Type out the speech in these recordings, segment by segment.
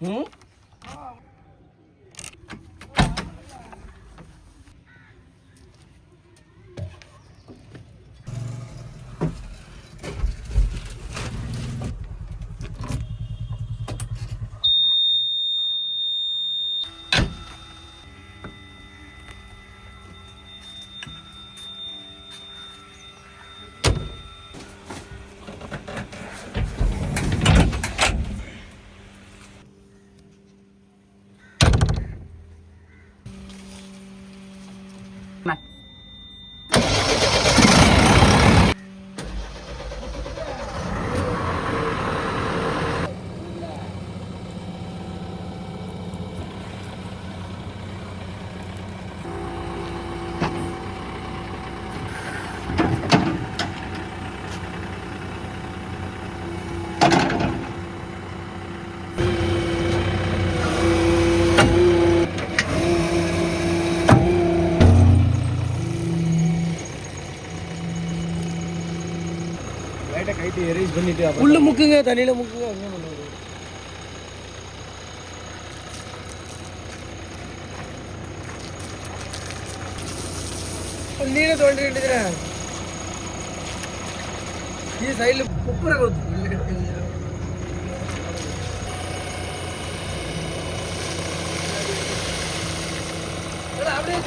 ம் உள்ள முக்குங்க, தண்ணியில முக்குங்க. நீல தோண்டிட்டு ಈ ಸೈಡ್ ಕುಪ್ಪರ அப்படியே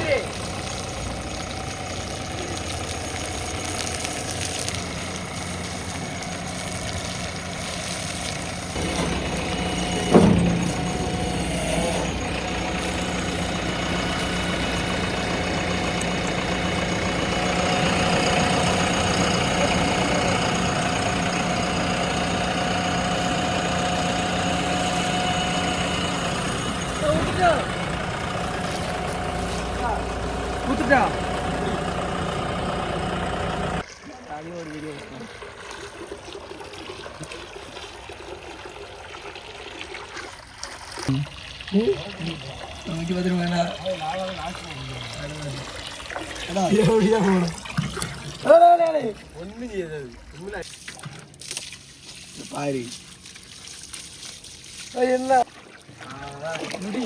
ஊத்துட்டா ஒரு வீடியோ நமக்கு பார்த்துருவாங்களா ஒன்றும் செய்யாது பாரு என்ன முடி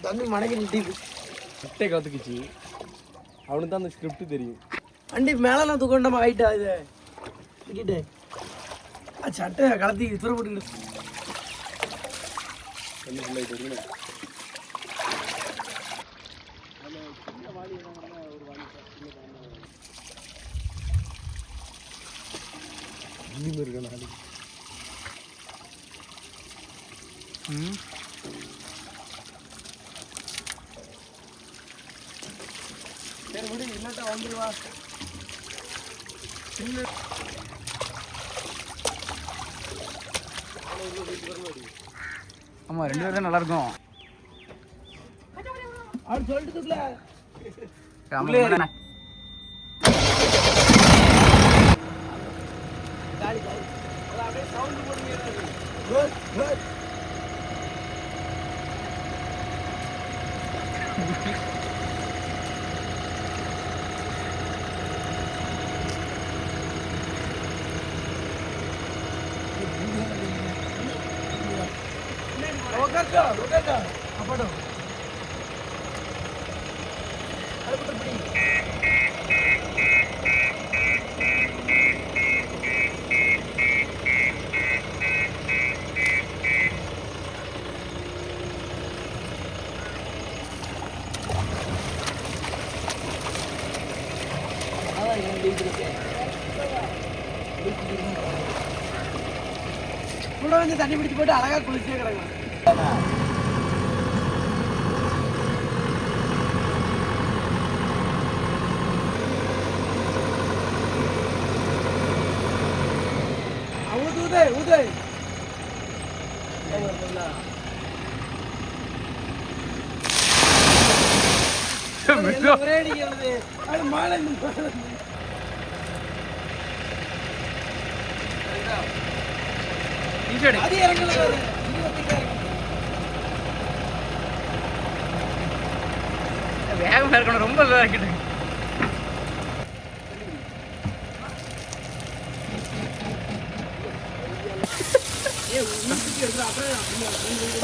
தம்பி மடக்கி நிட்டிது கிட்டே கற்றுக்குச்சு. அவனுக்கு தான் அந்த ஸ்கிரிப்ட் தெரியும். வண்டி மேலே நான் தூக்கண்டமா ஆயிட்டா இது கிட்டே சட்டை கலத்தி துறை போட்டுக்கிட்டு இருக்க நாளைக்கு சரி விடு, இல்லட்டா வந்துடுவா. ஆமா, 2 பேரும் நல்லா இருக்கும். அவர் சொல்லிட்டு அப்படோ கூட வந்து தண்ணி பிடிச்சி போட்டு அழகா குளிச்சே கிடக்கும். ஊதே ஊதே ஒரே அடிக்கிறது அது மாலை அது இறங்கல வேகமா இருக்கணும், ரொம்ப வேகிட்டு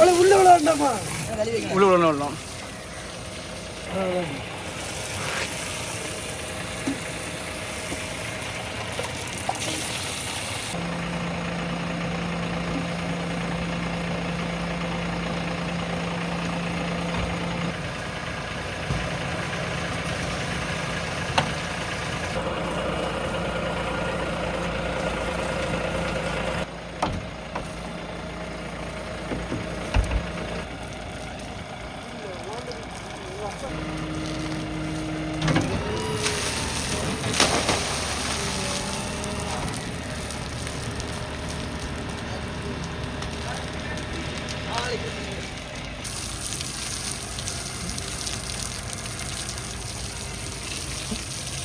உள்ள உள்ள வேண்டாமா உள்ள உள்ள விடலாம்.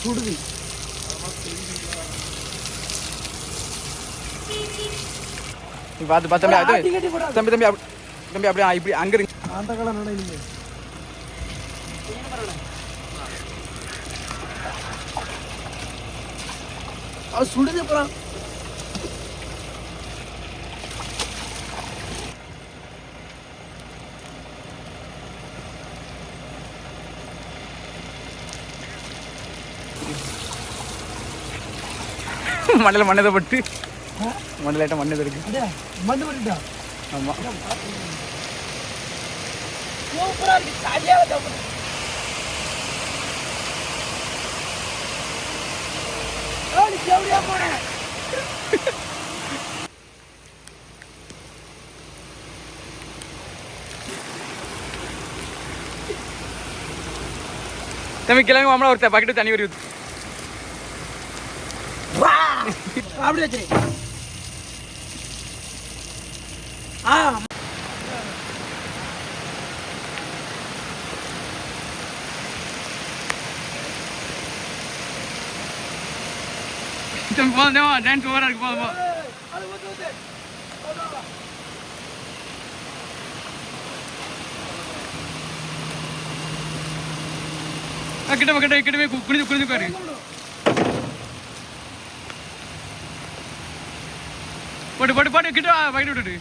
சுடுது. பார்த்து பார்த்து தம்பி தம்பி தம்பி அப்படியே இப்படி அங்க இருக்கு. அந்த காலம் நடையில சுடுது. அப்புறம் மண்ணில் மண்ணதை பட்டு மண்ணில் மண்ணது இருக்கு. மண்ணு பண்ணிட்டா. ஆமா சூப்பரா இருக்கு. சாதியா போனேன். தம்பி கிழங்கு மாமலாம் ஒருத்தர் பக்கெட்டு தண்ணி வருது. அப்படி வச்சு போதும் டான்ஸ் ஓவரா இருக்கு. போதும் கிட்ட கிட்ட கிட்டவே குனிஞ்சு குனிஞ்சு பாரு. போட்டு போட்டு போட்டு கிட்ட பக்கெட் விட்டுட்டு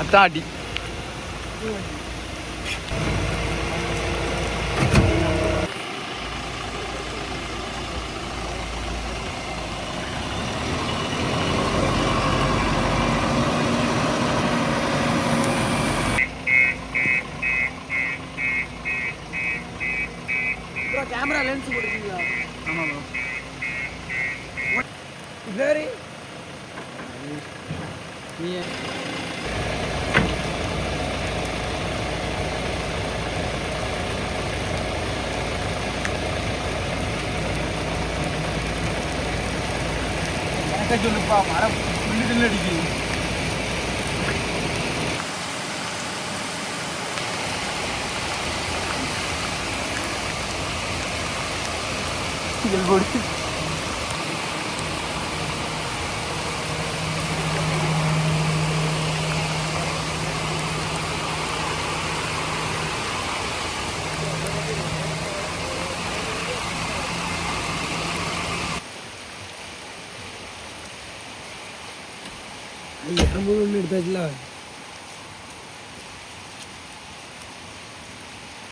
அத்தாடி. கேமரா லென்ஸ் போட்டுருக்கீங்களா? ஆமா வேறு நீ சொல்லுப்பா. மரம் புல்லு அடிக்குது. எடுத்தாச்சுல